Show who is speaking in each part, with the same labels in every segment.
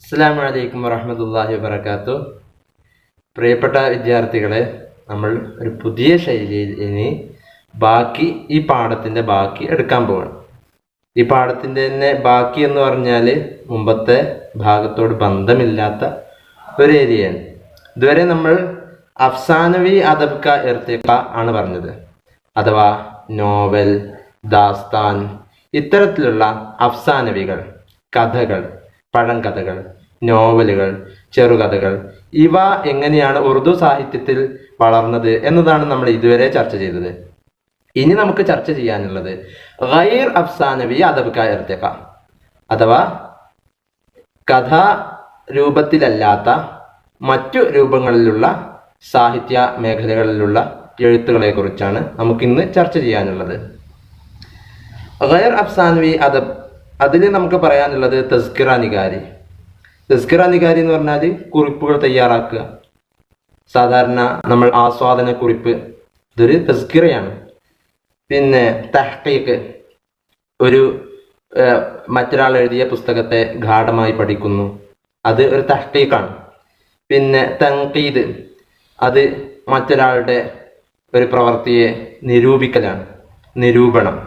Speaker 1: അസ്സലാമു അലൈക്കും വറഹ്മത്തുള്ളാഹി വബറകാതുഹു. പ്രിയപ്പെട്ട വിദ്യാർത്ഥികളെ, നമ്മൾ ഒരു പുതിയ ശൈലിയിൽ ഇനി ഈ പാഠത്തിൻ്റെ ബാക്കി എടുക്കാൻ പോവാണ്. ഈ പാഠത്തിൻ്റെ തന്നെ ബാക്കി എന്ന് പറഞ്ഞാൽ മുമ്പത്തെ ഭാഗത്തോട് ബന്ധമില്ലാത്ത ഒരു ഏരിയയാണ്. ഇതുവരെ നമ്മൾ അഫ്സാനവി അദബ് കാ ഇർത്തിഖ ആണ് പറഞ്ഞത്, അഥവാ നോവൽ, ദാസ്താൻ, ഇത്തരത്തിലുള്ള അഫ്സാനവികൾ, കഥകൾ, പഴങ്കഥകൾ, നോവലുകൾ, ചെറുകഥകൾ, ഇവ എങ്ങനെയാണ് ഉറുദു സാഹിത്യത്തിൽ വളർന്നത് എന്നതാണ് നമ്മൾ ഇതുവരെ ചർച്ച ചെയ്തത്. ഇനി നമുക്ക് ചർച്ച ചെയ്യാനുള്ളത് ഗൈർ അഫ്സാനവി അദബ് കാ ഇർത്തിഖ, അഥവാ കഥാ രൂപത്തിലല്ലാത്ത മറ്റു രൂപങ്ങളിലുള്ള സാഹിത്യ മേഖലകളിലുള്ള എഴുത്തുകളെ കുറിച്ചാണ് നമുക്കിന്ന് ചർച്ച ചെയ്യാനുള്ളത്. ഗൈർ അഫ്സാനവി അദബ്, അതിൽ നമുക്ക് പറയാനുള്ളത് തസ്കിറ നിഗാരി. തസ്കിറ നിഗാരി എന്ന് പറഞ്ഞാൽ കുറിപ്പുകൾ തയ്യാറാക്കുക. സാധാരണ നമ്മൾ ആസ്വാദന കുറിപ്പ്, ഇതൊരു തസ്കിറയാണ്. പിന്നെ തഹ്ഖീഖ്, ഒരു മറ്റൊരാൾ എഴുതിയ പുസ്തകത്തെ ഗാഢമായി പഠിക്കുന്നു, അത് ഒരു തഹ്ഖീഖാണ്. പിന്നെ തൻഖീദ്, അത് മറ്റൊരാളുടെ ഒരു പ്രവൃത്തിയെ നിരൂപിക്കലാണ്, നിരൂപണം.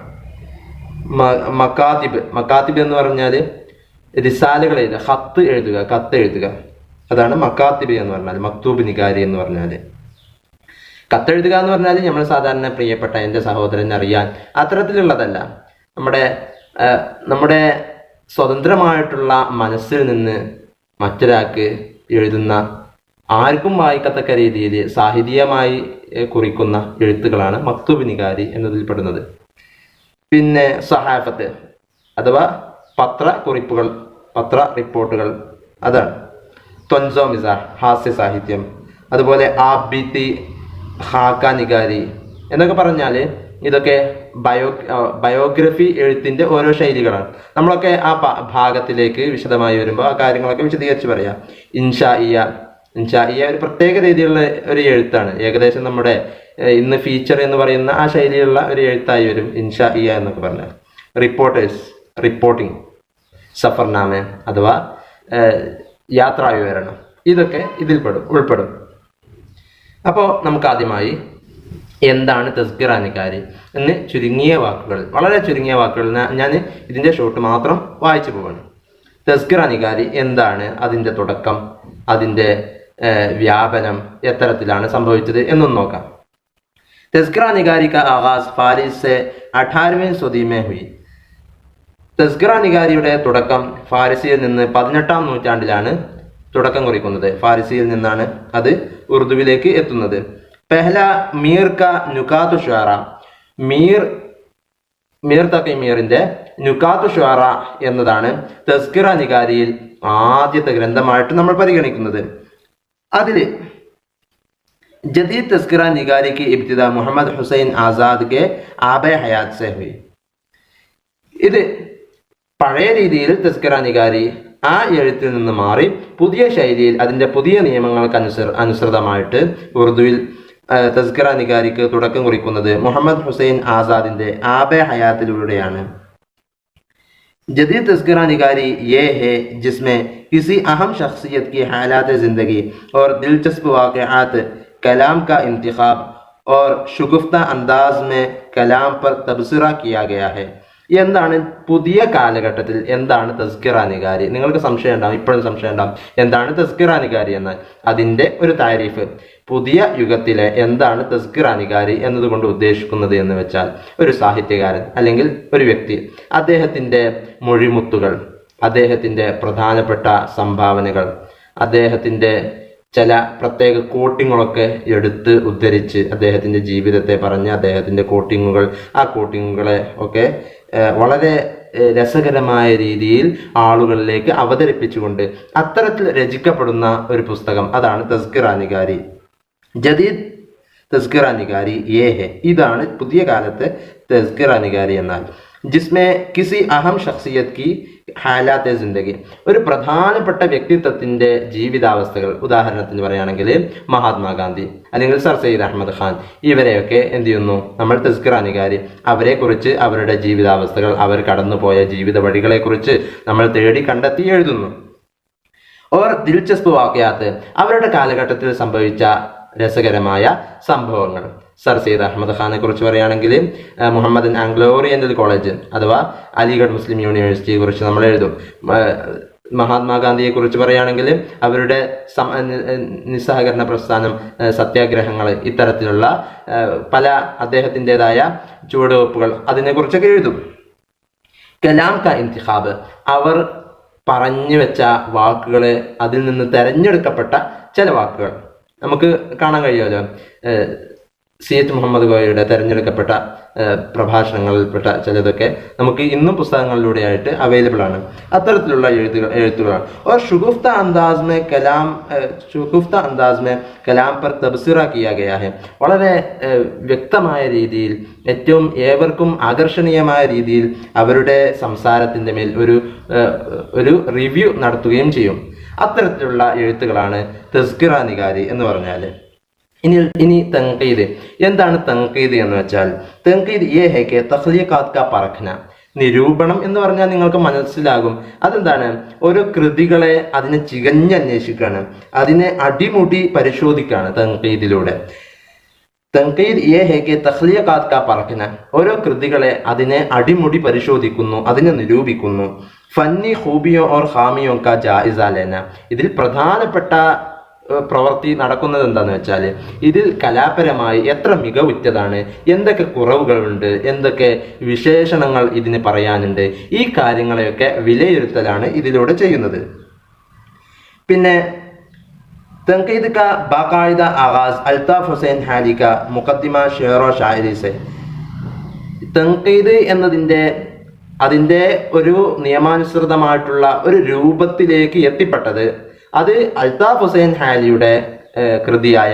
Speaker 1: മക്കാത്തിബ് എന്ന് പറഞ്ഞാൽ റിസാലകൾ എഴുതുക, കത്ത് എഴുതുക, അതാണ് മക്കാത്തിബ് എന്ന് പറഞ്ഞാൽ. മക്തൂബ് നിഗാരി എന്ന് പറഞ്ഞാൽ കത്തെഴുതുക എന്ന് പറഞ്ഞാൽ നമ്മൾ സാധാരണ പ്രിയപ്പെട്ട എൻ്റെ സഹോദരൻ അറിയാൻ അത്തരത്തിലുള്ളതല്ല. നമ്മുടെ സ്വതന്ത്രമായിട്ടുള്ള മനസ്സിൽ നിന്ന് മറ്റൊരാൾക്ക് എഴുതുന്ന, ആർക്കും വായിക്കത്തക്ക രീതിയിൽ സാഹിത്യമായി കുറിക്കുന്ന എഴുത്തുകളാണ് മക്തൂബ് നിഗാരി എന്നതിൽപ്പെടുന്നത്. പിന്നെ സഹാഫത്ത്, അഥവാ പത്രക്കുറിപ്പുകൾ, പത്ര റിപ്പോർട്ടുകൾ, അതാണ്. ത്വൻസോ മിസാഹ്, ഹാസ്യ സാഹിത്യം. അതുപോലെ ആബിത്തി, ഹാക്ക നിഗാരി എന്നൊക്കെ പറഞ്ഞാൽ ഇതൊക്കെ ബയോഗ്രഫി എഴുത്തിൻ്റെ ഓരോ ശൈലികളാണ്. നമ്മളൊക്കെ ആ ഭാഗത്തിലേക്ക് വിശദമായി വരുമ്പോൾ ആ കാര്യങ്ങളൊക്കെ വിശദീകരിച്ച് പറയാം. ഇൻഷാഇയ ഒരു പ്രത്യേക രീതിയിലുള്ള ഒരു എഴുത്താണ്. ഏകദേശം നമ്മുടെ ഇന്ന് ഫീച്ചർ എന്ന് പറയുന്ന ആ ശൈലിയിലുള്ള ഒരു എഴുത്തായി വരും ഇൻഷാഇയ എന്നൊക്കെ പറഞ്ഞാൽ. റിപ്പോർട്ടിംഗ്, സഫർനാമ അഥവാ യാത്രാ വിവരണം, ഇതൊക്കെ ഇതിൽ ഉൾപ്പെടും. അപ്പോൾ നമുക്ക് ആദ്യമായി എന്താണ് തസ്കിറ നിഗാരി എന്ന് ചുരുങ്ങിയ വാക്കുകൾ, വളരെ ചുരുങ്ങിയ വാക്കുകൾ ഞാൻ ഇതിൻ്റെ ഷോട്ട് മാത്രം വായിച്ചു പോവാണ്. തസ്കിറ നിഗാരി എന്താണ്, അതിൻ്റെ തുടക്കം, അതിൻ്റെ വ്യാപനം എത്തരത്തിലാണ് സംഭവിച്ചത് എന്നൊന്ന് നോക്കാം. तज़किरा निगारी का आगाज़ फारिस से 18वीं सदी में हुई. തസ്കിറ നിഗാരിയുടെ തുടക്കം ഫാരിസിയിൽ നിന്ന് 18ാം നൂറ്റാണ്ടിലാണ് തുടക്കം കുറിക്കുന്നത്. ഫാരിസിയിൽ നിന്നാണ് അത് ഉറുദുവിലേക്ക് എത്തുന്നത്. പെഹ്ല മീർ ക നുകാത്തു ഷുഅറ, മീർ തഖി മീറിന്റെ നുകാത്തു ഷുഅറ എന്നതാണ് തസ്കിറ നിഗാരിയിൽ ആദ്യത്തെ ഗ്രന്ഥമായിട്ട് നമ്മൾ പരിഗണിക്കുന്നത്. അതിൽ जदीद तस्करा निगारी की इब्तिदा मोहम्मद हुसैन आज़ाद के आब हयात से हुई. ഇത് പഴയ രീതിയിൽ തസ്കിറ നിഗാരി ആ എഴുത്തിൽ നിന്ന് മാറി പുതിയ ശൈലിയിൽ അതിൻ്റെ പുതിയ നിയമങ്ങൾക്ക് അനുസൃതമായിട്ട് ഉറുദുവിൽ തസ്കിറ നിഗാരിക്ക് തുടക്കം കുറിക്കുന്നത് മുഹമ്മദ് ഹുസൈൻ ആസാദിന്റെ ആബെ ഹയാത്തിലൂടെയാണ്. जदीद तस्करा निगारी ये है जिसमें किसी अहम शख्सियत की हालात ज़िंदगी और दिलचस्प वाक़यात, कलाम का इंतखाब और शुगुफ्ता अंदाज में कलाम पर तबसरा किया गया है. എന്താണ് പുതിയ കാലഘട്ടത്തിൽ എന്താണ് തസ്കിറ നിഗാരി? നിങ്ങൾക്ക് സംശയം ഉണ്ടാവും, ഇപ്പോഴും സംശയം ഉണ്ടാവും, എന്താണ് തസ്കിറ നിഗാരി എന്നാൽ അതിൻ്റെ ഒരു താരീഫ്. പുതിയ യുഗത്തിലെ എന്താണ് തസ്കിറ നിഗാരി എന്നതുകൊണ്ട് ഉദ്ദേശിക്കുന്നത് എന്ന് വെച്ചാൽ ഒരു സാഹിത്യകാരൻ അല്ലെങ്കിൽ ഒരു വ്യക്തി, അദ്ദേഹത്തിൻ്റെ മൊഴിമുത്തുകൾ, അദ്ദേഹത്തിൻ്റെ പ്രധാനപ്പെട്ട സംഭാവനകൾ, അദ്ദേഹത്തിൻ്റെ ചില പ്രത്യേക കോട്ടിങ്ങുകളൊക്കെ എടുത്ത് ഉദ്ധരിച്ച് അദ്ദേഹത്തിൻ്റെ ജീവിതത്തെ പറഞ്ഞ് അദ്ദേഹത്തിൻ്റെ ആ കോട്ടിങ്ങുകളെ ഒക്കെ വളരെ രസകരമായ രീതിയിൽ ആളുകളിലേക്ക് അവതരിപ്പിച്ചുകൊണ്ട് അത്തരത്തിൽ രചിക്കപ്പെടുന്ന ഒരു പുസ്തകം, അതാണ് തസ്കിറ നിഗാരി. ജദീദ് തസ്കിറ നിഗാരി യേ ഹെ, ഇതാണ് പുതിയ കാലത്തെ തസ്കിറ നിഗാരി എന്നാൽ. ജിസ്മേ കിസി അഹം ഷഖ്സിയത്ത് കി ഹാലാത്തെ ജിന്ദഗി, ഒരു പ്രധാനപ്പെട്ട വ്യക്തിത്വത്തിൻ്റെ ജീവിതാവസ്ഥകൾ, ഉദാഹരണത്തിന് പറയുകയാണെങ്കിൽ മഹാത്മാഗാന്ധി അല്ലെങ്കിൽ സർ സയ്യിദ് അഹമ്മദ് ഖാൻ, ഇവരെയൊക്കെ എന്ത് ചെയ്യുന്നു നമ്മൾ തസ്കിറ നിഗാരി, അവരെക്കുറിച്ച്, അവരുടെ ജീവിതാവസ്ഥകൾ, അവർ കടന്നുപോയ ജീവിത വഴികളെക്കുറിച്ച് നമ്മൾ തേടി കണ്ടെത്തി എഴുതുന്നു. ഓർ ദിൽചസ്പ് വാക്യാത്ത്, അവരുടെ കാലഘട്ടത്തിൽ സംഭവിച്ച രസകരമായ സംഭവങ്ങൾ. സർ സെയ്ദ് അഹമ്മദ് ഖാനെ കുറിച്ച് പറയുകയാണെങ്കിൽ മുഹമ്മദ് ആംഗ്ലോ ഓറിയന്റൽ കോളേജ് അഥവാ അലിഗഡ് മുസ്ലിം യൂണിവേഴ്സിറ്റിയെ കുറിച്ച് നമ്മൾ എഴുതും. മഹാത്മാഗാന്ധിയെ കുറിച്ച് പറയുകയാണെങ്കിൽ അവരുടെ നിസ്സഹകരണ പ്രസ്ഥാനം, സത്യാഗ്രഹങ്ങൾ, ഇത്തരത്തിലുള്ള പല അദ്ദേഹത്തിൻ്റെതായ ചുവടുവെപ്പുകൾ അതിനെക്കുറിച്ചൊക്കെ എഴുതും. കലാം ക ഇന്തിഖാബ്, അവർ പറഞ്ഞു വെച്ച വാക്കുകൾ, അതിൽ നിന്ന് തെരഞ്ഞെടുക്കപ്പെട്ട ചില വാക്കുകൾ നമുക്ക് കാണാൻ കഴിയുമല്ലോ. സയ്യിദ് മുഹമ്മദ് കോയയുടെ തെരഞ്ഞെടുക്കപ്പെട്ട പ്രഭാഷണങ്ങളിൽപ്പെട്ട ചിലതൊക്കെ നമുക്ക് ഇന്നും പുസ്തകങ്ങളിലൂടെയായിട്ട് അവൈലബിൾ ആണ്. അത്തരത്തിലുള്ള എഴുത്തുകളാണ്. और शुगुफ्ता अंदाज में कलाम पर तबसरा किया गया है. വളരെ വ്യക്തമായ രീതിയിൽ, ഏറ്റവും ഏവർക്കും ആകർഷണീയമായ രീതിയിൽ അവരുടെ സംസാരത്തിൻ്റെ മേൽ ഒരു റിവ്യൂ നടത്തുകയും ചെയ്യും. അത്തരത്തിലുള്ള എഴുത്തുകളാണ് തസ്കിറ നിഗാരി എന്ന് പറഞ്ഞാൽ. ഇനി തൻഖീദ്. എന്താണ് തൻഖീദ് എന്ന് വെച്ചാൽ, തൻഖീദ് യേ ഹേ കെ തഖ്ലീഖാത് കാ പരഖ്ന. നിരൂപണം എന്ന് പറഞ്ഞാൽ നിങ്ങൾക്ക് മനസ്സിലാകും അതെന്താണ്. ഓരോ കൃതികളെ അതിനെ ചികഞ്ഞന്വേഷിക്കുകയാണ്, അതിനെ അടിമുടി പരിശോധിക്കുകയാണ് തൻഖീദിലൂടെ. തൻഖീദ് യേ ഹേ കെ തഖ്ലീഖാത് കാ പരഖ്ന, ഓരോ കൃതികളെ അതിനെ അടിമുടി പരിശോധിക്കുന്നു, അതിനെ നിരൂപിക്കുന്നു. ഫന്നി ഖൂബിയോ ഓർ ഖാമിയോ കാ ജായിസ ലേന. ഇതിൽ പ്രധാനപ്പെട്ട പ്രവൃത്തി നടക്കുന്നത് എന്താന്ന് വെച്ചാൽ, ഇതിൽ കലാപരമായി എത്ര മികവുറ്റതാണ്, എന്തൊക്കെ കുറവുകളുണ്ട്, എന്തൊക്കെ വിശേഷണങ്ങൾ ഇതിന് പറയാനുണ്ട്, ഈ കാര്യങ്ങളെയൊക്കെ വിലയിരുത്തലാണ് ഇതിലൂടെ ചെയ്യുന്നത്. പിന്നെ തൻഖീദ് കാ ബാഖായിദ ആഗാസ് അൽതാഫ് ഹുസൈൻ ഹാലി കാ മുഖദ്ദിമ ഷെയറോ ഷായരി സെ. തൻഖീദ് അതിൻ്റെ ഒരു നിയമാനുസൃതമായിട്ടുള്ള ഒരു രൂപത്തിലേക്ക് എത്തിപ്പെട്ടത് അത് അൽതാഫ് ഹുസൈൻ ഹാലിയുടെ കൃതിയായ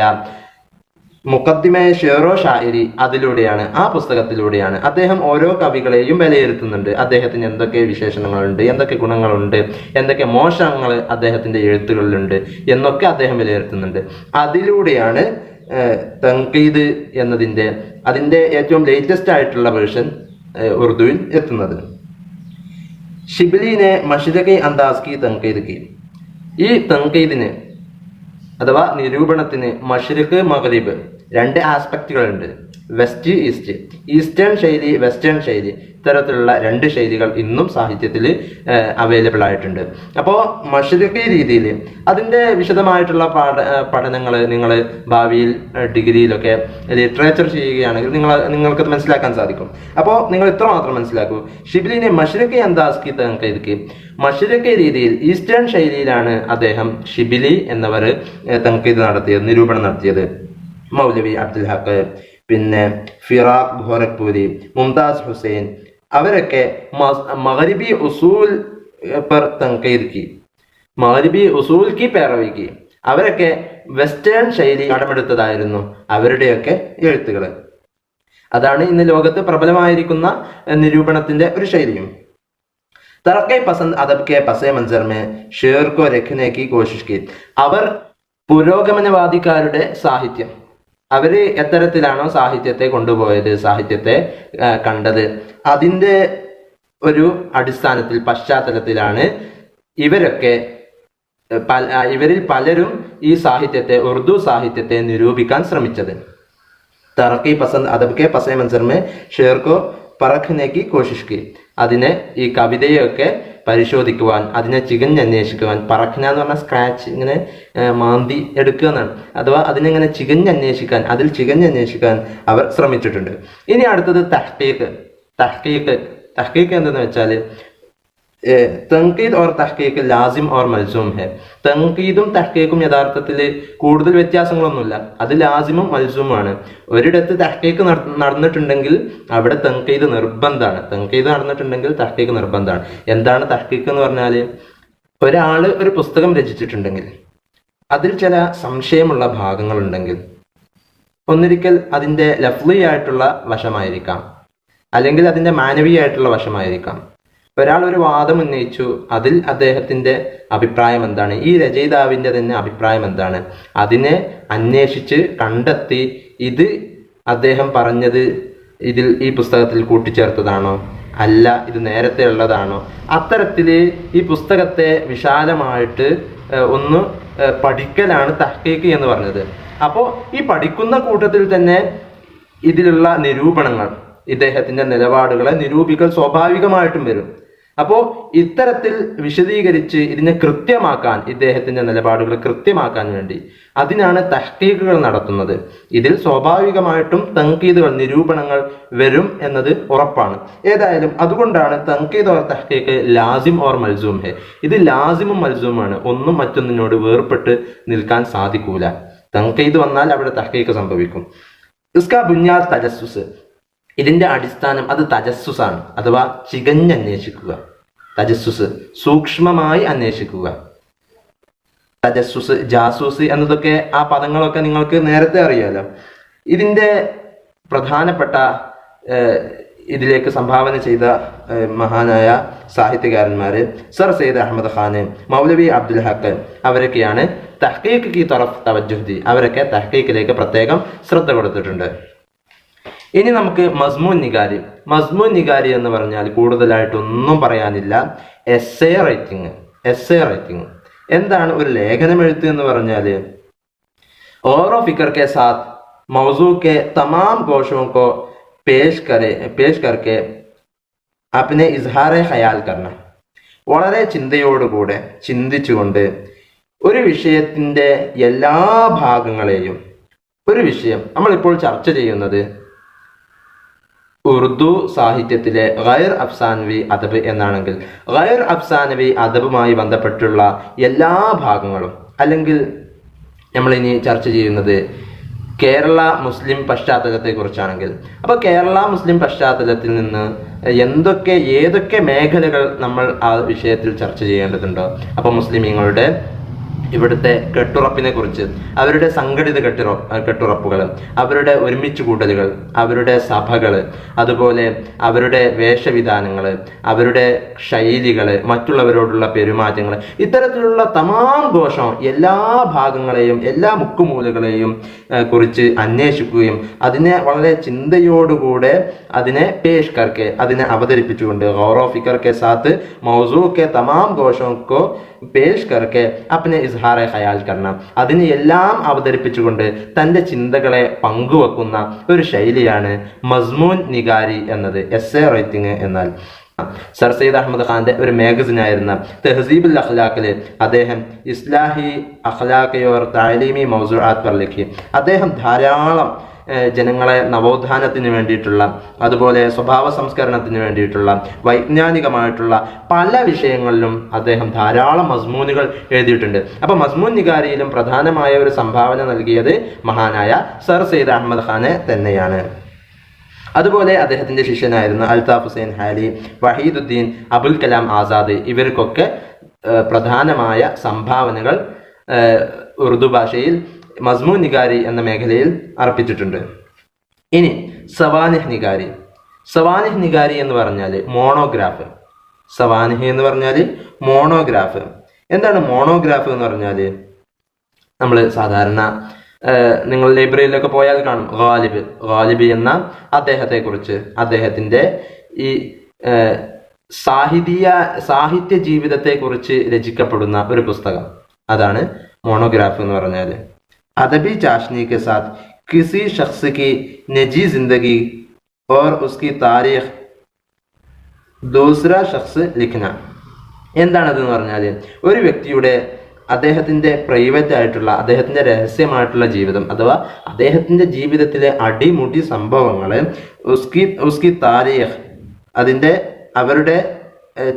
Speaker 1: മുഖദ്ദിമ ഷെയറോ ഷായരി അതിലൂടെയാണ്, ആ പുസ്തകത്തിലൂടെയാണ്. അദ്ദേഹം ഓരോ കവികളെയും വിലയിരുത്തുന്നുണ്ട്. അദ്ദേഹത്തിന് എന്തൊക്കെ വിശേഷണങ്ങളുണ്ട്, എന്തൊക്കെ ഗുണങ്ങളുണ്ട്, എന്തൊക്കെ മോശങ്ങൾ അദ്ദേഹത്തിൻ്റെ എഴുത്തുകളിലുണ്ട് എന്നൊക്കെ അദ്ദേഹം വിലയിരുത്തുന്നുണ്ട്. അതിലൂടെയാണ് തൻഖീദ് അതിൻ്റെ ഏറ്റവും ലേറ്റസ്റ്റ് ആയിട്ടുള്ള വേർഷൻ ഉറുദുവിൽ എത്തുന്നത്. ഷിബ്ലിനെ മഷ്രിഖി അന്ദാസ് കി തൻഖീദ് കി. ഈ തൻഖീദിന് അഥവാ നിരൂപണത്തിന് മഷ്രിഖ് മഗ്രിബ് രണ്ട് ആസ്പെക്റ്റുകളുണ്ട്. വെസ്റ്റ് ഈസ്റ്റ്, ഈസ്റ്റേൺ ശൈലി, വെസ്റ്റേൺ ശൈലി, ഇത്തരത്തിലുള്ള രണ്ട് ശൈലികൾ ഇന്നും സാഹിത്യത്തിൽ അവൈലബിൾ ആയിട്ടുണ്ട്. അപ്പോൾ മഷ്രിഖി രീതിയിൽ അതിൻ്റെ വിശദമായിട്ടുള്ള പഠനങ്ങൾ നിങ്ങൾ ഭാവിയിൽ ഡിഗ്രിയിലൊക്കെ ലിറ്ററേച്ചർ ചെയ്യുകയാണെങ്കിൽ നിങ്ങൾക്കത് മനസ്സിലാക്കാൻ സാധിക്കും. അപ്പോൾ നിങ്ങൾ ഇത്ര മാത്രം മനസ്സിലാക്കൂ. ഷിബ്ലിനെ മഷ്രിഖി അന്ദാസ് കി തൻഖീദ് കി. മഷ്രിഖി രീതിയിൽ, ഈസ്റ്റേൺ ശൈലിയിലാണ് അദ്ദേഹം ഷിബിലി എന്നവർ തൻഖീദ് നടത്തിയത്, നിരൂപണം നടത്തിയത്. മൗലവി അബ്ദുൽ ഹക്ക്, പിന്നെ ഫിറാഖ് ഗോരഖ്പൂരി, മുംതാസ് ഹുസൈൻ, അവരൊക്കെ മഗ്രിബി ഉസൂൽ പർ തൻഖീദ് കി, മഗ്രിബി ഉസൂൽ കി പേറവി കി. അവരൊക്കെ വെസ്റ്റേൺ ശൈലി കടമെടുത്തതായിരുന്നു അവരുടെയൊക്കെ എഴുത്തുകൾ. അതാണ് ഇന്ന് ലോകത്ത് പ്രബലമായിരിക്കുന്ന നിരൂപണത്തിന്റെ ഒരു ശൈലിയും. തറക്കെ പസന്ദ് അദബ് കെ പസേ മൻസർ മേ ഷേർ കോ രഖ്നെ കി കോശിഷ് കി. അവർ പുരോഗമനവാദിക്കാരുടെ സാഹിത്യം, അവര് എത്തരത്തിലാണോ സാഹിത്യത്തെ കൊണ്ടുപോയത്, സാഹിത്യത്തെ കണ്ടത്, അതിൻ്റെ ഒരു അടിസ്ഥാനത്തിൽ, പശ്ചാത്തലത്തിലാണ് ഇവരിൽ പലരും ഈ സാഹിത്യത്തെ, ഉറുദു സാഹിത്യത്തെ നിരൂപിക്കാൻ ശ്രമിച്ചത്. തറക്കി പസന്ദ് അദബ് കെ പസേ മൻസർ മേ ഷേർ കോ പരഖ്നെ കി കോശിഷ് കി. അതിനെ, ഈ കവിതയൊക്കെ പരിശോധിക്കുവാൻ, അതിനെ ചികഞ്ഞന്വേഷിക്കുവാൻ, പറഖ്ന എന്ന് പറഞ്ഞാൽ സ്ക്രാച്ച്, ഇങ്ങനെ മാന്തി എടുക്കുക എന്നാണ്. അഥവാ അതിനെങ്ങനെ ചികഞ്ഞന്വേഷിക്കാൻ, അതിൽ ചികഞ്ഞന്വേഷിക്കാൻ അവർ ശ്രമിച്ചിട്ടുണ്ട്. ഇനി അടുത്തത് തഹ്ഖീഖ്. തഹ്ഖീഖ് എന്തെന്ന് വെച്ചാൽ, തൻഖീദ് ഓർ തഹ്ഖീഖ് ലാസിം ഓർ മൽസൂം ഹെ. തൻഖീദും തഹ്ഖീഖും യഥാർത്ഥത്തിൽ കൂടുതൽ വ്യത്യാസങ്ങളൊന്നുമില്ല, അത് ലാസിമും മൽസൂമാണ്. ഒരിടത്ത് തഹ്ഖീഖ് നടന്നിട്ടുണ്ടെങ്കിൽ അവിടെ തൻഖീദ് നിർബന്ധമാണ്, തൻഖീദ് നടന്നിട്ടുണ്ടെങ്കിൽ തഹ്ഖീഖ് നിർബന്ധമാണ്. എന്താണ് തഹ്ഖീഖ് എന്ന് പറഞ്ഞാൽ, ഒരാൾ ഒരു പുസ്തകം രചിച്ചിട്ടുണ്ടെങ്കിൽ അതിൽ ചില സംശയമുള്ള ഭാഗങ്ങളുണ്ടെങ്കിൽ, ഒന്നിരിക്കൽ അതിൻ്റെ ലഫ്ലി ആയിട്ടുള്ള വശമായിരിക്കാം, അല്ലെങ്കിൽ അതിൻ്റെ മാനവീയമായിട്ടുള്ള വശമായിരിക്കാം. ഒരാൾ ഒരു വാദം ഉന്നയിച്ചു, അതിൽ അദ്ദേഹത്തിൻ്റെ അഭിപ്രായം എന്താണ്, ഈ രചയിതാവിൻ്റെ തന്നെ അഭിപ്രായം എന്താണ്, അതിനെ അന്വേഷിച്ച് കണ്ടെത്തി ഇത് അദ്ദേഹം പറഞ്ഞത് ഈ പുസ്തകത്തിൽ കൂട്ടിച്ചേർത്തതാണോ, അല്ല ഇത് നേരത്തെ ഉള്ളതാണോ, അത്തരത്തിൽ ഈ പുസ്തകത്തെ വിശാലമായിട്ട് ഒന്ന് പഠിക്കലാണ് തഹ്ഖീഖ് എന്ന് പറഞ്ഞത്. അപ്പോൾ ഈ പഠിക്കുന്ന കൂട്ടത്തിൽ തന്നെ ഇതിലുള്ള നിരൂപണങ്ങൾ, ഇദ്ദേഹത്തിന്റെ നിലപാടുകളെ നിരൂപിക്കൽ സ്വാഭാവികമായിട്ടും വരും. അപ്പോൾ ഇത്തരത്തിൽ വിശദീകരിച്ച് ഇതിനെ കൃത്യമാക്കാൻ, ഇദ്ദേഹത്തിന്റെ നിലപാടുകൾ കൃത്യമാക്കാൻ വേണ്ടി അതിനാണ് തഹ്ഖീഖുകൾ നടത്തുന്നത്. ഇതിൽ സ്വാഭാവികമായിട്ടും തൻഖീദുകൾ, നിരൂപണങ്ങൾ വരും എന്നത് ഉറപ്പാണ്. ഏതായാലും അതുകൊണ്ടാണ് തൻഖീദ് ഓർ തഹ്ഖീഖ് ലാസിം ഓർ മൽസൂം ഹെ. ഇത് ലാസിമും മൽസൂമാണ്, ഒന്നും മറ്റൊന്നിനോട് വേർപെട്ട് നിൽക്കാൻ സാധിക്കൂല. തൻഖീദ് വന്നാൽ അവിടെ തഹ്ഖീഖ് സംഭവിക്കും. ഇസ്കാ ബുനിയാദ് തജസ്സുസ്, ഇതിന്റെ അടിസ്ഥാനം അത് തജസ്സുസാണ്, അഥവാ ചികഞ്ഞന്വേഷിക്കുക. തജസ്സുസ്, സൂക്ഷ്മമായി അന്വേഷിക്കുക. തജസ്സുസ്, ജാസൂസ് എന്നതൊക്കെ ആ പദങ്ങളൊക്കെ നിങ്ങൾക്ക് നേരത്തെ അറിയാലോ. ഇതിന്റെ പ്രധാനപ്പെട്ട ഇതിലേക്ക് സംഭാവന ചെയ്ത മഹാനായ സാഹിത്യകാരന്മാര് സർ സയ്യിദ് അഹമ്മദ് ഖാൻ, മൗലവി അബ്ദുൽ ഹക്ക്, അവരൊക്കെയാണ് തഹ്ഖീഖ് കി തറഫ് തവജ്ജുഹ്, അവരൊക്കെ തഹ്ഖീഖിലേക്ക് പ്രത്യേകം ശ്രദ്ധ കൊടുത്തിട്ടുണ്ട്. ഇനി നമുക്ക് മസ്മൂൻ നിഗാരി. മസ്മൂൻ നിഗാരി എന്ന് പറഞ്ഞാൽ കൂടുതലായിട്ടൊന്നും പറയാനില്ല, എസ്സേ റൈറ്റിംഗ്. എസ്സേ റൈറ്റിംഗ് എന്താണ്? ഒരു ലേഖനം എഴുത്ത് എന്ന് പറഞ്ഞാൽ ഓരോ ഫിക്കർ കെ സാത്ത് മൗസൂ കെ തമാം കോശോं को पेश करके अपने ഇസ്ഹാറെ ഖയാൽ കർണ. വളരെ ചിന്തയോടുകൂടെ ചിന്തിച്ചുകൊണ്ട് ഒരു വിഷയത്തിൻ്റെ എല്ലാ ഭാഗങ്ങളെയും, ഒരു വിഷയം നമ്മളിപ്പോൾ ചർച്ച ചെയ്യുന്നത് ഉറുദു സാഹിത്യത്തിലെ ഗൈർ അഫ്സാനവി അദബ് എന്നാണെങ്കിൽ ഗൈർ അഫ്സാനവി അദബുമായി ബന്ധപ്പെട്ടുള്ള എല്ലാ ഭാഗങ്ങളും, അല്ലെങ്കിൽ നമ്മളിനി ചർച്ച ചെയ്യുന്നത് കേരള മുസ്ലിം പശ്ചാത്തലത്തെക്കുറിച്ചാണെങ്കിൽ, അപ്പോൾ കേരള മുസ്ലിം പശ്ചാത്തലത്തിൽ നിന്ന് ഏതൊക്കെ മേഖലകൾ നമ്മൾ ആ വിഷയത്തിൽ ചർച്ച ചെയ്യേണ്ടതുണ്ടോ, അപ്പോൾ മുസ്ലിമീങ്ങളുടെ ഇവിടുത്തെ കെട്ടുറപ്പിനെ കുറിച്ച്, അവരുടെ സംഘടിത കെട്ടുറപ്പുകൾ, അവരുടെ ഒരുമിച്ച് കൂട്ടലുകൾ, അവരുടെ സഭകൾ, അതുപോലെ അവരുടെ വേഷവിധാനങ്ങൾ, അവരുടെ ശൈലികൾ, മറ്റുള്ളവരോടുള്ള പെരുമാറ്റങ്ങൾ, ഇത്തരത്തിലുള്ള തമാം ഘോഷം എല്ലാ ഭാഗങ്ങളെയും എല്ലാ മുക്കുമൂലകളെയും കുറിച്ച് അന്വേഷിക്കുകയും അതിനെ വളരെ ചിന്തയോടുകൂടെ അതിനെ പേഷ് കർക്കെ, അതിനെ അവതരിപ്പിച്ചുകൊണ്ട് ഗൗറോ ഫിക്കർ കെ സാത്ത് മൗസൂ കെ തമാം ഘോഷോं को പേഷ് കർക്കെ അപ്നെ ഇസ്ഹാറെ ഖയാൽ കർണം, അതിനെ എല്ലാം അവതരിപ്പിച്ചുകൊണ്ട് തൻ്റെ ചിന്തകളെ പങ്കുവെക്കുന്ന ഒരു ശൈലിയാണ് മസ്മൂൻ നിഗാരി എന്നത്, എസ്സേ റൈറ്റിംഗ് എന്നാൽ. സർ സയ്യിദ് അഹമ്മദ് ഖാന്റെ ഒരു മാഗസിനായിരുന്ന തെഹ്സീബുൽ അഖ്ലാഖില് അദ്ദേഹം ഇസ്ലാഹി അഖ്ലാഖി ഓർ താലീമി മൗസൂആത്ത് പർ ലിഖി. അദ്ദേഹം ധാരാളം ജനങ്ങളെ നവോത്ഥാനത്തിന് വേണ്ടിയിട്ടുള്ള, അതുപോലെ സ്വഭാവ സംസ്കരണത്തിന് വേണ്ടിയിട്ടുള്ള, വൈജ്ഞാനികമായിട്ടുള്ള പല വിഷയങ്ങളിലും അദ്ദേഹം ധാരാളം മസ്മൂനുകൾ എഴുതിയിട്ടുണ്ട്. അപ്പോൾ മസ്മൂൻ നിഗാരിയിലും പ്രധാനമായ ഒരു സംഭാവന നൽകിയത് മഹാനായ സർ സയ്യിദ് അഹമ്മദ് ഖാനെ തന്നെയാണ്. അതുപോലെ അദ്ദേഹത്തിന്റെ ശിഷ്യനായിരുന്ന അൽതാഫ് ഹുസൈൻ ഹാലി, വഹീദുദ്ദീൻ അബുൽ കലാം ആസാദ്, ഇവർക്കൊക്കെ പ്രധാനമായ സംഭാവനകൾ ഉറുദു ഭാഷയിൽ മസ്മൂൻ നിഗാരി എന്ന മേഖലയിൽ അർപ്പിച്ചിട്ടുണ്ട്. ഇനി സവാനിഹ് നിഗാരി. സവാനിഹ് നിഗാരി എന്ന് പറഞ്ഞാൽ മോണോഗ്രാഫ്. സവാനിഹ് എന്ന് പറഞ്ഞാൽ മോണോഗ്രാഫ്. എന്താണ് മോണോഗ്രാഫ് എന്ന് പറഞ്ഞാൽ? നമ്മൾ സാധാരണ നിങ്ങൾ ലൈബ്രറിയിലൊക്കെ പോയാൽ കാണും ഗാലിബ് എന്ന അദ്ദേഹത്തെക്കുറിച്ച്, അദ്ദേഹത്തിൻ്റെ ഈ സാഹിത്യ ജീവിതത്തെക്കുറിച്ച് രചിക്കപ്പെടുന്ന ഒരു പുസ്തകം, അതാണ് മോണോഗ്രാഫ് എന്ന് പറഞ്ഞാൽ. अदबी चाशनी के साथ किसी शख्स की निजी जिंदगी और उसकी तारीख दूसरा शख्स लिखना. എന്താണതെന്ന് പറഞ്ഞാൽ ഒരു വ്യക്തിയുടെ അദ്ദേഹത്തിൻ്റെ പ്രൈവറ്റ് ആയിട്ടുള്ള, അദ്ദേഹത്തിൻ്റെ രഹസ്യമായിട്ടുള്ള ജീവിതം, അഥവാ അദ്ദേഹത്തിൻ്റെ ജീവിതത്തിലെ അടിമുടി സംഭവങ്ങൾ, ഉസ്കി താരീഖ്, അവരുടെ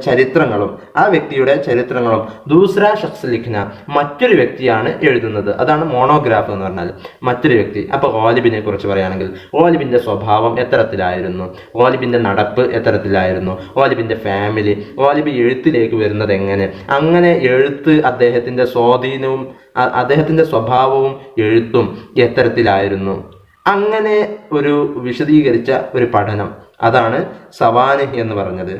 Speaker 1: ചരിത്രങ്ങളും, ആ വ്യക്തിയുടെ ചരിത്രങ്ങളും ദൂസറ ഷഖ്സ് ലിഖ്ന, മറ്റൊരു വ്യക്തിയാണ് എഴുതുന്നത്. അതാണ് മോണോഗ്രാഫ് എന്ന് പറഞ്ഞാൽ, മറ്റൊരു വ്യക്തി. അപ്പോൾ ഗാലിബിനെ കുറിച്ച് പറയുകയാണെങ്കിൽ ഗാലിബിൻ്റെ സ്വഭാവം എത്തരത്തിലായിരുന്നു, ഗാലിബിൻ്റെ നടപ്പ് എത്തരത്തിലായിരുന്നു, ഗാലിബിൻ്റെ ഫാമിലി, ഗാലിബ് എഴുത്തിലേക്ക് വരുന്നത് എങ്ങനെ, അങ്ങനെ എഴുത്ത്, അദ്ദേഹത്തിൻ്റെ സ്വാധീനവും അദ്ദേഹത്തിൻ്റെ സ്വഭാവവും എഴുത്തും എത്തരത്തിലായിരുന്നു, അങ്ങനെ ഒരു വിശദീകരിച്ച ഒരു പഠനം, അതാണ് സവാനിഹ് എന്ന് പറഞ്ഞത്.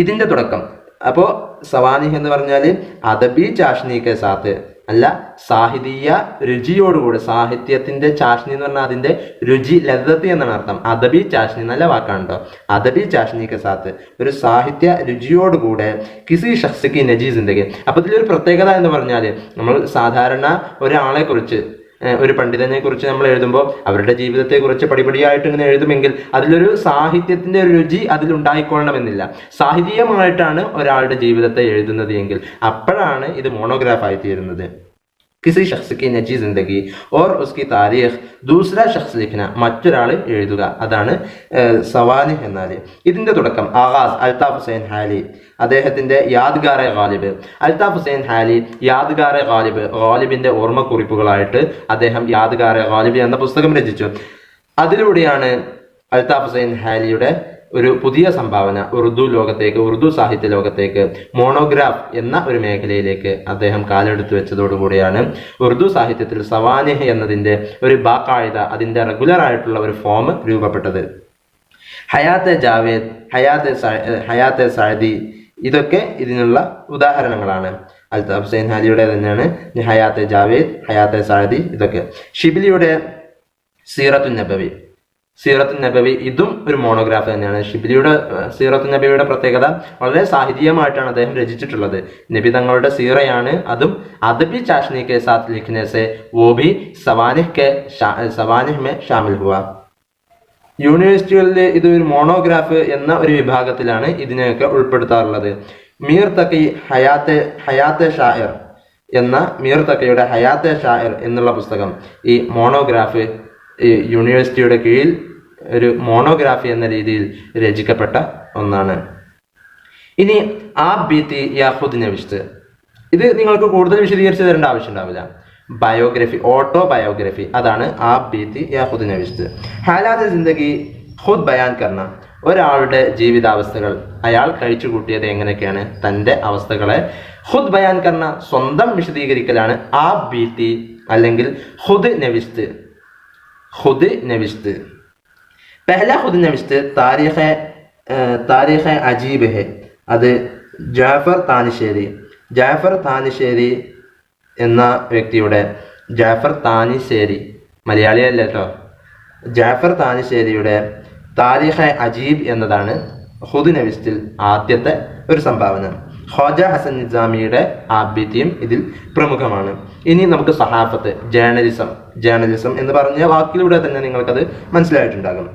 Speaker 1: ഇതിൻ്റെ തുടക്കം. അപ്പോൾ സവാനിഹ് എന്ന് പറഞ്ഞാൽ അദബി ചാഷ്നി കെ സാത്ത്, അല്ല, സാഹിതീയ രുചിയോടുകൂടി. സാഹിത്യത്തിന്റെ ചാഷ്നി എന്ന് പറഞ്ഞാൽ അതിന്റെ രുചി, ലദ്ദത്ത് എന്നാണ് അർത്ഥം. അദബി ചാഷ്നി നല്ല വാക്കാണല്ലോ. അദബി ചാഷ്നി കെ സാത്ത്, ഒരു സാഹിത്യ രുചിയോടുകൂടെ കിസി ഷഖ്സിക്ക് നജീ ജിന്ദഗി. അപ്പൊ ഇതിലൊരു പ്രത്യേകത എന്ന് പറഞ്ഞാൽ, നമ്മൾ സാധാരണ ഒരാളെ കുറിച്ച്, ഒരു പണ്ഡിതനെ കുറിച്ച് നമ്മൾ എഴുതുമ്പോൾ അവരുടെ ജീവിതത്തെ കുറിച്ച് പടിപടിയായിട്ട് ഇങ്ങനെ എഴുതുമെങ്കിൽ അതിലൊരു സാഹിത്യത്തിന്റെ ഒരു രുചി അതിലുണ്ടായിക്കൊള്ളണമെന്നില്ല. സാഹിത്യമായിട്ടാണ് ഒരാളുടെ ജീവിതത്തെ എഴുതുന്നത് എങ്കിൽ അപ്പോഴാണ് ഇത് മോണോഗ്രാഫായി തീരുന്നത്. किसी शख्स की निजी जिंदगी और उसकी तारीख दूसरा शख्स लिखना, മറ്റൊരാൾ എഴുതുക, അതാണ് സവാനിഹ് എന്നാൽ. ഇതിന്റെ തുടക്കം ആഗാസ് അൽതാഫ് ഹുസൈൻ ഹാലി, അദ്ദേഹത്തിന്റെ യാദ്ഗാറെ ഗാലിബ്. അൽതാഫ് ഹുസൈൻ ഹാലി യാദ്ഗാറെ ഗാലിബ്, ഗാലിബിന്റെ ഓർമ്മക്കുറിപ്പുകളായിട്ട് അദ്ദേഹം യാദ്ഗാറെ ഗാലിബ് എന്ന പുസ്തകം രചിച്ചു. അതിലൂടെയാണ് അൽതാഫ് ഹുസൈൻ ഹാലിയുടെ ഒരു പുതിയ സംഭാവന ഉറുദു ലോകത്തേക്ക്, ഉറുദു സാഹിത്യ ലോകത്തേക്ക്, മോണോഗ്രാഫ് എന്ന ഒരു മേഖലയിലേക്ക് അദ്ദേഹം കാലെടുത്തു വെച്ചതോടുകൂടിയാണ് ഉറുദു സാഹിത്യത്തിൽ സവാനിഹ് എന്നതിന്റെ ഒരു ബാക്കായിദ, അതിന്റെ റെഗുലർ ആയിട്ടുള്ള ഒരു ഫോം രൂപപ്പെട്ടത്. ഹയാത്തെ ജാവേദ്, ഹയാത്തെ സഅദി, ഇതൊക്കെ ഇതിനുള്ള ഉദാഹരണങ്ങളാണ്. അൽതാഫ് ഹുസൈൻ ഹാലിയുടെ തന്നെയാണ് ഹയാത്തെ ജാവേദ്, ഹയാത്തെ സഅദി, ഇതൊക്കെ. ഷിബിലിയുടെ സീറത്തുൻ നബവി, സീറത്തുൻ നബവി ഇതും ഒരു മോണോഗ്രാഫ് തന്നെയാണ്. ഷിബിലിയുടെ സീറത്തുൻ നബവിയുടെ പ്രത്യേകത വളരെ സാഹിത്യമായിട്ടാണ് അദ്ദേഹം രചിച്ചിട്ടുള്ളത്. നബി തങ്ങളുടെ സീറയാണ്, അതും അദബി ചാഷ്നി കെ സാത്ത് ലിഖ്നെ സെ വോ ഭി സവാനിഹ് മേ ഷാമിൽ ഹുവ. യൂണിവേഴ്സിറ്റികളിൽ ഇത് ഒരു മോണോഗ്രാഫ് എന്ന ഒരു വിഭാഗത്തിലാണ് ഇതിനെയൊക്കെ ഉൾപ്പെടുത്താറുള്ളത്. മീർ തഖി ഹയാത്തെ ഷായർ എന്ന മീർ തഖിയുടെ ഹയാത്തെ ഷായർ എന്നുള്ള പുസ്തകം ഈ മോണോഗ്രാഫ് യൂണിവേഴ്സിറ്റിയുടെ കീഴിൽ ഒരു മോണോഗ്രാഫി എന്ന രീതിയിൽ രചിക്കപ്പെട്ട ഒന്നാണ്. ഇനി ആബ് ബീത്തി യാ ഖുദ് നവിഷ്ത്, ഇത് നിങ്ങൾക്ക് കൂടുതൽ വിശദീകരിച്ച് തരേണ്ട ആവശ്യം ഉണ്ടാവില്ല. ബയോഗ്രഫി, ഓട്ടോ ബയോഗ്രഫി, അതാണ് ആബ് ബീത്തി യാ ഖുദ് നവിഷ്ത്. ഹാലാത്ത് ജിന്ദഗി ഖുദ് ബയാൻ കർണ, ഒരാളുടെ ജീവിതാവസ്ഥകൾ, അയാൾ കഴിച്ചു കൂട്ടിയത് എങ്ങനെയൊക്കെയാണ്, തൻ്റെ അവസ്ഥകളെ ഖുദ് ബയാൻ കർണ, സ്വന്തം വിശദീകരിക്കലാണ് ആബ് ബീത്തി അല്ലെങ്കിൽ ഖുദ് നവിഷ്ത്. ഖുദ് നവിഷ്ത്, പഹല ഖുദ് നവിഷ്ത് താരീഖ് അജീബ് ഹെ, അത് ജാഫർ താനിശ്ശേരി എന്ന വ്യക്തിയുടെ, ജാഫർ താനിശ്ശേരി മലയാളിയല്ല കേട്ടോ, ജാഫർ താനിശ്ശേരിയുടെ താരീഖ് അജീബ് എന്നതാണ് ഖുദ് നവിഷ്തിൽ ആദ്യത്തെ ഒരു സംഭാവന. ഖ്വാജ ഹസൻ നിസാമിയുടെ ആബിദ്യം ഇതിൽ പ്രമുഖമാണ്. ഇനി നമുക്ക് സഹാഫത്ത്, ജേർണലിസം എന്ന് പറഞ്ഞ വാക്കിലൂടെ തന്നെ നിങ്ങൾക്കത് മനസ്സിലായിട്ടുണ്ടാകും.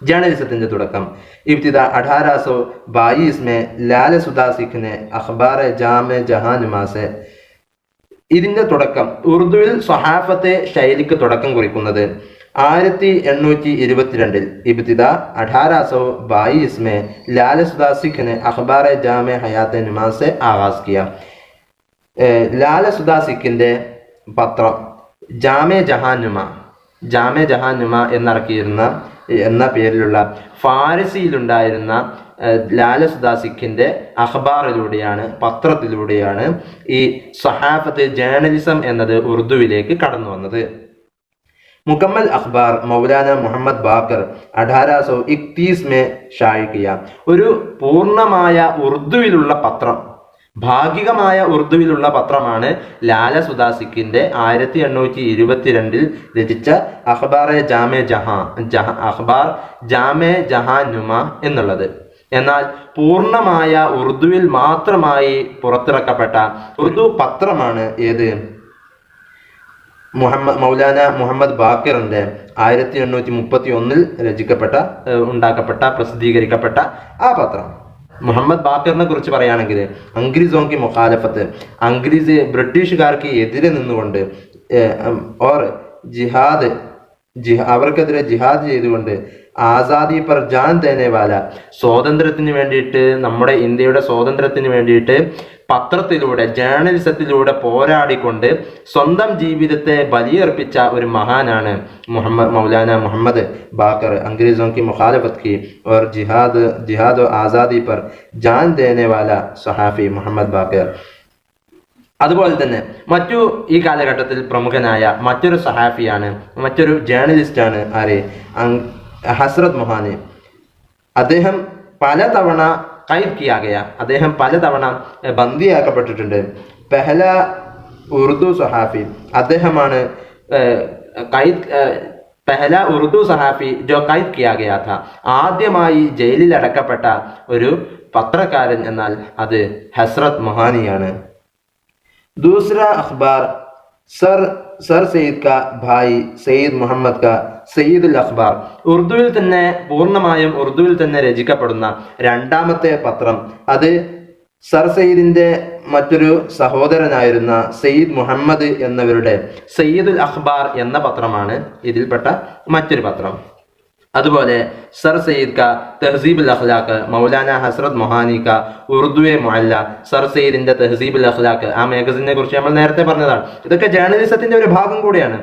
Speaker 1: ജേർണലിസത്തിന്റെ തുടക്കം ഇബ്തിദ 1822 में लाल सुदा सिख ने अखबार जाम जहां नुमा से, ഇതിന്റെ തുടക്കം ഉറുദുവിൽ സഹാഫത്തെ ശൈലിക്ക് തുടക്കം കുറിക്കുന്നത് 1822 ഇബ്തിദ 1822 में लाल सुदा सिख ने अखबार जाम हयात नुमा से आगाज किया. ലാല സുദാ സിഖിന്റെ പത്രം ജാമെ ജഹാൻ നുമ എന്നിറക്കിയിരുന്ന എന്ന പേരിലുള്ള ഫാരസിയിലുണ്ടായിരുന്ന ലാല സുദാ സിഖിന്റെ അഖ്ബാറിലൂടെയാണ്, പത്രത്തിലൂടെയാണ് ഈ സഹാഫത്ത്, ജേർണലിസം എന്നത് ഉറുദുവിലേക്ക് കടന്നു വന്നത്. മുക്കമ്മൽ അഖ്ബാർ മൗലാന മുഹമ്മദ് ബാക്കർ 1831 में ഷായ കിയ, ഒരു പൂർണ്ണമായ ഉറുദുവിലുള്ള പത്രം, ഭാഗികമായ ഉറുദുവിലുള്ള പത്രമാണ് ലാല സുദാ സിഖിന്റെ 1822 രചിച്ച അഖ്ബാർ ജാമെ ജഹാൻ നുമ എന്നുള്ളത്. എന്നാൽ പൂർണ്ണമായ ഉറുദുവിൽ മാത്രമായി പുറത്തിറക്കപ്പെട്ട ഉറുദു പത്രമാണ് ഏത്? മൗലാന മുഹമ്മദ് ബാക്കിറിന്റെ 1831 ഉണ്ടാക്കപ്പെട്ട പ്രസിദ്ധീകരിക്കപ്പെട്ട ആ പത്രം. മുഹമ്മദ് ബാക്കിറിനെ കുറിച്ച് പറയുകയാണെങ്കിൽ അംഗ്രീസോങ്കി മുഖാലഫത്ത്, ബ്രിട്ടീഷുകാർക്ക് എതിരെ നിന്നുകൊണ്ട് ഓർ അവർക്കെതിരെ ജിഹാദ് ചെയ്തുകൊണ്ട് ആസാദി പർ ജാൻ തേനേവാല, സ്വാതന്ത്ര്യത്തിന് വേണ്ടിയിട്ട്, നമ്മുടെ ഇന്ത്യയുടെ സ്വാതന്ത്ര്യത്തിന് വേണ്ടിയിട്ട് പത്രത്തിലൂടെ, ജേർണലിസത്തിലൂടെ പോരാടിക്കൊണ്ട് സ്വന്തം ജീവിതത്തെ ബലിയർപ്പിച്ച ഒരു മഹാനാണ് മൗലാന മുഹമ്മദ് ബാക്കർ. അംഗ്രീസോं की मुखालफत की और जिहाद और आज़ादी पर जान देने वाला സഹാഫി മുഹമ്മദ് ബാക്കർ. അതുപോലെ തന്നെ ഈ കാലഘട്ടത്തിൽ പ്രമുഖനായ മറ്റൊരു സഹാഫിയാണ്, മറ്റൊരു ജേർണലിസ്റ്റാണ് ആര്? ഹസ്രത് മൊഹാനി. അദ്ദേഹം പലതവണ അദ്ദേഹം പലതവണ ബന്ദിയാക്കപ്പെട്ടിട്ടുണ്ട്. ഉറുദു സഹാഫി. അദ്ദേഹമാണ് പെഹല ഉറുദു സഹാഫി ജോ ഖൈദ് കിയാ ഗയാ ഥാ. ആദ്യമായി ജയിലിൽ അടക്കപ്പെട്ട ഒരു പത്രക്കാരൻ എന്നാൽ അത് ഹസ്രത്ത് മൊഹാനിയാണ്. ദൂസറ അഖ്ബാർ സർ സയ്യിദ് കാ ഭായി സയ്യിദ് മുഹമ്മദ് കാ സയ്യിദുൽ അഖ്ബാർ. ഉറുദുവിൽ തന്നെ പൂർണ്ണമായും ഉറുദുവിൽ തന്നെ രചിക്കപ്പെടുന്ന രണ്ടാമത്തെ പത്രം അത് സർ സയ്യിദിന്റെ മറ്റൊരു സഹോദരനായിരുന്ന സയ്യിദ് മുഹമ്മദ് എന്നവരുടെ സയ്യിദുൽ അഖ്ബാർ എന്ന പത്രമാണ് ഇതിൽപ്പെട്ട മറ്റൊരു പത്രം. അതുപോലെ സർ സയ്യിദ് കാ തഹസീബുൽ അഖ്ലാഖ്, മൗലാന ഹസ്രത്ത് മൊഹാനി കാ ഉറുദുവെ മുഅല്ല, സർ സയ്യിദിന്റെ തഹസീബുൽ അഖ്ലാഖ്, ആ മാഗസിനെ കുറിച്ച് നമ്മൾ നേരത്തെ പറഞ്ഞതാണ്. ഇതൊക്കെ ജേർണലിസത്തിന്റെ ഒരു ഭാഗം കൂടിയാണ്.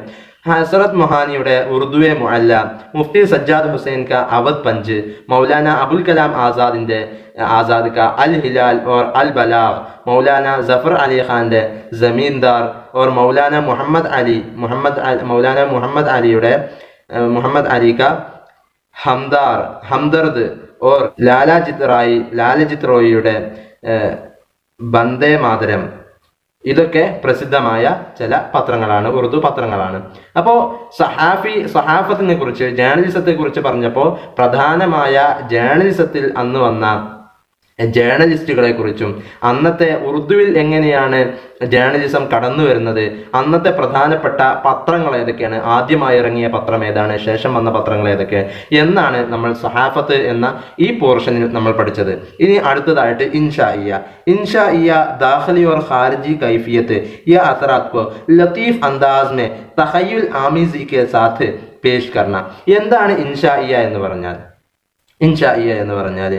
Speaker 1: ഹസ്രത്ത് മൊഹാനിയുടെ ഉറുദുവെ മുഅല്ല, മുഫ്തി സജ്ജാദ് ഹുസൈൻ കാ അവധ് പഞ്ച്, മൗലാന അബുൽ കലാം ആസാദ് കാ അൽ ഹിലാൽ और अल बलाग, मौलाना जफर अली खान दे जमींदार और मौलाना मोहम्मद अली का हमदर्द और ലാലജിത് റോയിയുടെ ബന്ദേ മാതരം. ഇതൊക്കെ പ്രസിദ്ധമായ ചില പത്രങ്ങളാണ്, ഉറുദു പത്രങ്ങളാണ്. അപ്പോൾ സഹാഫത്തിനെ കുറിച്ച്, ജേർണലിസത്തെ കുറിച്ച് പറഞ്ഞപ്പോൾ പ്രധാനമായ ജേർണലിസത്തിൽ അന്ന് വന്ന ജേർണലിസ്റ്റുകളെ കുറിച്ചും അന്നത്തെ ഉറുദുവിൽ എങ്ങനെയാണ് ജേർണലിസം കടന്നു വരുന്നത്, അന്നത്തെ പ്രധാനപ്പെട്ട പത്രങ്ങൾ ഏതൊക്കെയാണ്, ആദ്യമായി ഇറങ്ങിയ പത്രം ഏതാണ്, ശേഷം വന്ന പത്രങ്ങൾ ഏതൊക്കെ എന്നാണ് നമ്മൾ സഹാഫത്ത് എന്ന ഈ പോർഷനിൽ നമ്മൾ പഠിച്ചത്. ഇനി അടുത്തതായിട്ട് ഇൻഷാഇയ ദാഖിലി और खारिजी कैफियत या असरात को लतीफ अंदाज में तखय्युल आमीज़ी के साथ पेश करना. എന്താണ് ഇൻഷാഇയ എന്ന് പറഞ്ഞാൽ? ഇൻഷാഇയ എന്ന് പറഞ്ഞാൽ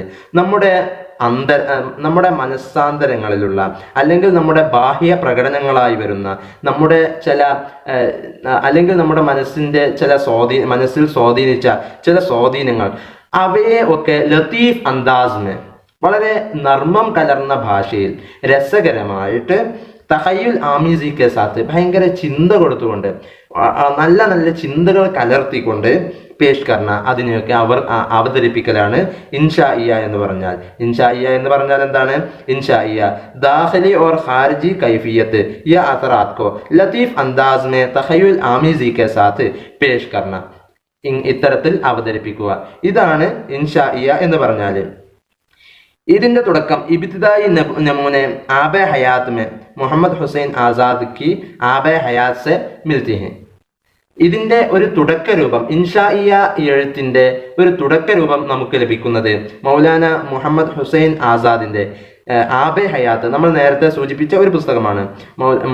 Speaker 1: നമ്മുടെ മനസ്സാന്തരങ്ങളിലുള്ള അല്ലെങ്കിൽ നമ്മുടെ ബാഹ്യ പ്രകടനങ്ങളായി വരുന്ന നമ്മുടെ ചില അല്ലെങ്കിൽ നമ്മുടെ മനസ്സിൽ സ്വാധീനിച്ച ചില സ്വാധീനങ്ങൾ, അവയെ ഒക്കെ ലത്തീഫ് അന്താസ്മെ, വളരെ നർമ്മം കലർന്ന ഭാഷയിൽ രസകരമായിട്ട് തഖയ്യുൽ ആമീസി കെ സാത്ത്, ഭയങ്കര ചിന്ത കൊടുത്തുകൊണ്ട്, നല്ല നല്ല ചിന്തകൾ കലർത്തിക്കൊണ്ട് പേഷ് കർണ, അതിനെയൊക്കെ അവതരിപ്പിക്കലാണ് ഇൻഷാഇയ എന്ന് പറഞ്ഞാൽ. ഇൻഷാഇയ എന്ന് പറഞ്ഞാൽ എന്താണ്? ഇൻഷാഇയ ദാഖിലി और खारिजी कैफियत या असरात को लतीफ अंदाज में तखय्युल आमीज़ी के साथ पेश करना, ഇത്തരത്തിൽ അവതരിപ്പിക്കുക. ഇതാണ് ഇൻഷാഇയ എന്ന് പറഞ്ഞാൽ. ഇതിന്റെ തുടക്കം ഇബ്തിദായി നമൂനെ ആബെ ഹയാത്ത് में मोहम्मद हुसैन आज़ाद की आबे हयात से मिलती हैं. ഇതിന്റെ ഒരു തുടക്ക രൂപം, ഇൻഷാഇയ എഴുത്തിന്റെ ഒരു തുടക്ക രൂപം നമുക്ക് ലഭിക്കുന്നത് മൗലാന മുഹമ്മദ് ഹുസൈൻ ആസാദിന്റെ ആബെ ഹയാത്ത്, നമ്മൾ നേരത്തെ സൂചിപ്പിച്ച ഒരു പുസ്തകമാണ്.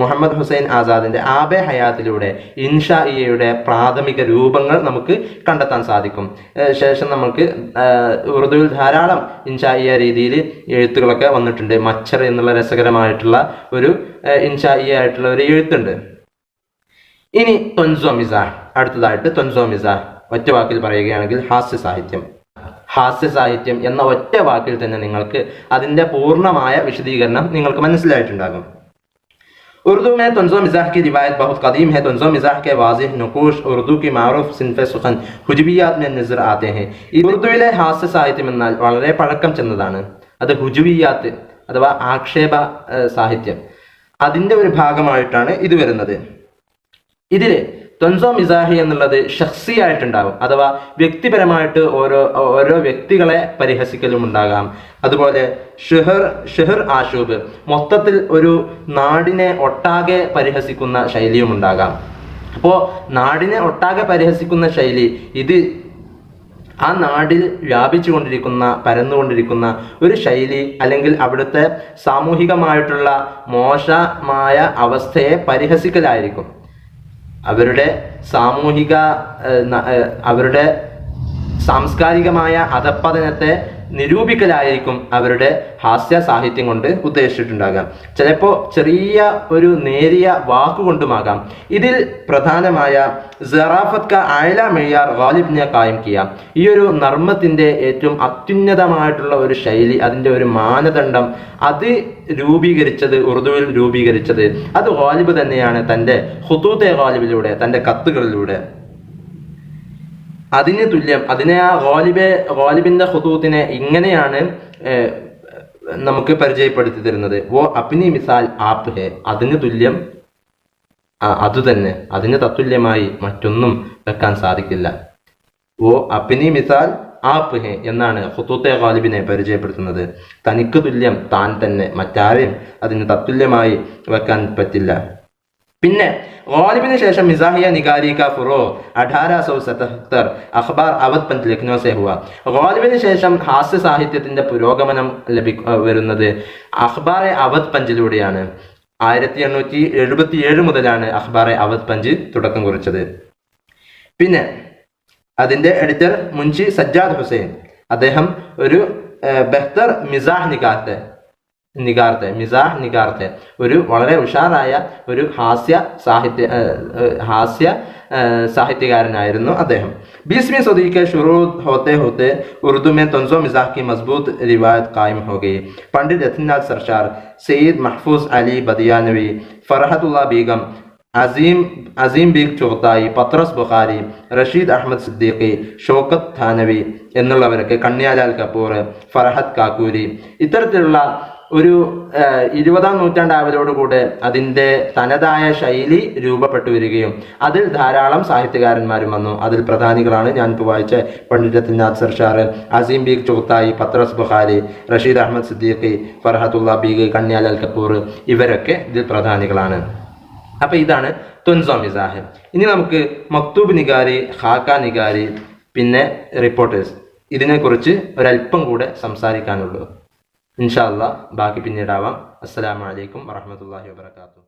Speaker 1: മുഹമ്മദ് ഹുസൈൻ ആസാദിന്റെ ആബെ ഹയാത്തിലൂടെ ഇൻഷാഇയയുടെ പ്രാഥമിക രൂപങ്ങൾ നമുക്ക് കണ്ടെത്താൻ സാധിക്കും. ശേഷം നമുക്ക് ഉറുദുവിൽ ധാരാളം ഇൻഷാഇയ രീതിയിൽ എഴുത്തുകളൊക്കെ വന്നിട്ടുണ്ട്. മച്ചർ എന്നുള്ള രസകരമായിട്ടുള്ള ഒരു ഇൻഷാഇയ ആയിട്ടുള്ള ഒരു എഴുത്തുണ്ട്. ഇനി തൊൻസോ മിസാഹ്, അടുത്തതായിട്ട് തൊൻസോ മിസാഹ്. ഒറ്റ വാക്കിൽ പറയുകയാണെങ്കിൽ ഹാസ്യ സാഹിത്യം എന്ന ഒറ്റ വാക്കിൽ തന്നെ നിങ്ങൾക്ക് അതിന്റെ പൂർണ്ണമായ വിശദീകരണം നിങ്ങൾക്ക് മനസ്സിലായിട്ടുണ്ടാകും. उर्दू में तंज़ो मिज़ाह की रिवायत बहुत कदीम है. तंज़ो मिज़ाह के वाज़िह नुकूश उर्दू की मारूफ सिन्फ़े सुखन ഹുജുവിയാത്ത് में नज़र आते हैं. ഉറുദുവിലെ ഹാസ്യ സാഹിത്യം എന്നാൽ വളരെ പഴക്കം ചെന്നതാണ്. അത് ഹുജുവിയാത്ത് അഥവാ ആക്ഷേപ സാഹിത്യം, അതിന്റെ ഒരു ഭാഗമായിട്ടാണ് ഇത് വരുന്നത്. ഇതിൽ തൊൻസോ മിസാഹി എന്നുള്ളത് ഷഖ്സി ആയിട്ടുണ്ടാകും, അഥവാ വ്യക്തിപരമായിട്ട് ഓരോ വ്യക്തികളെ പരിഹസിക്കലും ഉണ്ടാകാം. അതുപോലെ ഷെഹർ ആഷൂബ്, മൊത്തത്തിൽ ഒരു നാടിനെ ഒട്ടാകെ പരിഹസിക്കുന്ന ശൈലിയും ഉണ്ടാകാം. അപ്പോൾ നാടിനെ ഒട്ടാകെ പരിഹസിക്കുന്ന ശൈലി, ഇത് ആ നാടിൽ പരന്നുകൊണ്ടിരിക്കുന്ന ഒരു ശൈലി, അല്ലെങ്കിൽ അവിടുത്തെ സാമൂഹികമായിട്ടുള്ള മോശമായ അവസ്ഥയെ പരിഹസിക്കലായിരിക്കും. അവരുടെ സാംസ്കാരികമായ അധപ്പതനത്തെ നിരൂപിക്കലായിരിക്കും അവരുടെ ഹാസ്യ സാഹിത്യം കൊണ്ട് ഉദ്ദേശിച്ചിട്ടുണ്ടാകാം. ചിലപ്പോൾ ചെറിയ ഒരു നേരിയ വാക്കുകൊണ്ടുമാകാം. ഇതിൽ പ്രധാനമായ സറാഫത്ത് കാ ആയില മെയ്യാർ ഗാലിബിനെ കായം കിയ, ഈ ഒരു നർമ്മത്തിന്റെ ഏറ്റവും അത്യുന്നതമായിട്ടുള്ള ഒരു ശൈലി, അതിന്റെ ഒരു മാനദണ്ഡം, അത് ഉറുദുവിൽ രൂപീകരിച്ചത് അത് ഗാലിബ് തന്നെയാണ്. തന്റെ ഖുതൂത്തെ ഗാലിബിലൂടെ, തന്റെ കത്തുകളിലൂടെ അതിന് തുല്യം, അതിനെ ആ ഗാലിബിന്റെ ഖുതൂത്തിനെ ഇങ്ങനെയാണ് നമുക്ക് പരിചയപ്പെടുത്തി തരുന്നത്. വോ അപ്നി മിസാൽ ആപ്പ് ഹേ, അതിന് തുല്യം അതുതന്നെ, അതിന് തത്തുല്യമായി മറ്റൊന്നും വെക്കാൻ സാധിക്കില്ല. ഓ അപ്പിനി മിസാൽ ആപ്പ് ഹെ എന്നാണ് ഖുതൂത്തെ ഗാലിബിനെ പരിചയപ്പെടുത്തുന്നത്. തനിക്ക് തുല്യം താൻ തന്നെ, മറ്റാരെയും അതിന് തത്തുല്യമായി വെക്കാൻ പറ്റില്ല. പിന്നെ ഗാലിബിന് ശേഷം മിസാഹിയ നിഗാരി കാ ഫുറോ 1877 അഖ്ബാർ അവധ് പഞ്ച് ലക്നോ സെ ഹുവ. ഗാലിബിന് ശേഷം ഹാസ്യ സാഹിത്യത്തിന്റെ പുരോഗമനം വരുന്നത് അഖ്ബാറെ അവധ് പഞ്ചിലൂടെയാണ്. 1877 മുതലാണ് അഖ്ബാറെ അവധ് പഞ്ച് തുടക്കം കുറിച്ചത്. പിന്നെ അതിന്റെ എഡിറ്റർ മുൻഷി സജ്ജാദ് ഹുസൈൻ, അദ്ദേഹം ഒരു ബെഹ്തർ മിസാഹ് നിഗാർത്തെ ഒരു വളരെ ഉഷാറായ ഒരു ഹാസ്യ സാഹിത്യകാരനായിരുന്നു അദ്ദേഹം. 20वीं सदी के शुरू होते होते उर्दू में तंज़ो मिज़ाह की मजबूत रिवायत कायम हो गई. पंडित यतीनाथ सरशार, सैयद महफूज अली बदियानवी, फरहतुल्लाह बेगम, അസീം ബീഗ് ചുഗതായി, പത്രസ് ബുഖാരി, റഷീദ് അഹമ്മദ് സിദ്ദീഖി, ഷൗക്കത്ത് ഥാനവി എന്നുള്ളവരൊക്കെ, കണ്യാലാൽ കപൂർ, ഫർഹത്ത് കാക്കൂരി, ഇത്തരത്തിലുള്ള ഒരു 20ാം നൂറ്റാണ്ടാവലോടുകൂടെ അതിൻ്റെ തനതായ ശൈലി രൂപപ്പെട്ടു വരികയും അതിൽ ധാരാളം സാഹിത്യകാരന്മാരും വന്നു. അതിൽ പ്രധാനികളാണ് ഞാനിപ്പോൾ വായിച്ച പണ്ഡിറ്റ് യതീനാഥ് സർഷാർ, അസീം ബീഗ് ചുഗതായി, പത്രസ് ബുഖാരി, റഷീദ് അഹമ്മദ് സിദ്ദീഖി, ഫർഹത്തുള്ള ബീഗ്, കണ്യാലാൽ കപൂർ, ഇവരൊക്കെ ഇതിൽ പ്രധാനികളാണ്. അപ്പൊ ഇതാണ് തുൻസോ മിസാഹ്. ഇനി നമുക്ക് മക്തൂബ് നിഗാരി, ഖാക്ക നിഗാരി, പിന്നെ റിപ്പോർട്ടേഴ്സ്, ഇതിനെക്കുറിച്ച് ഒരല്പം കൂടെ സംസാരിക്കാനുള്ളൂ. ഇൻഷാ അല്ലാഹ് ബാക്കി പിന്നീടാവാം. അസ്സലാമു അലൈക്കും വറഹ്മത്തുള്ളാഹി വബറകാതുഹു.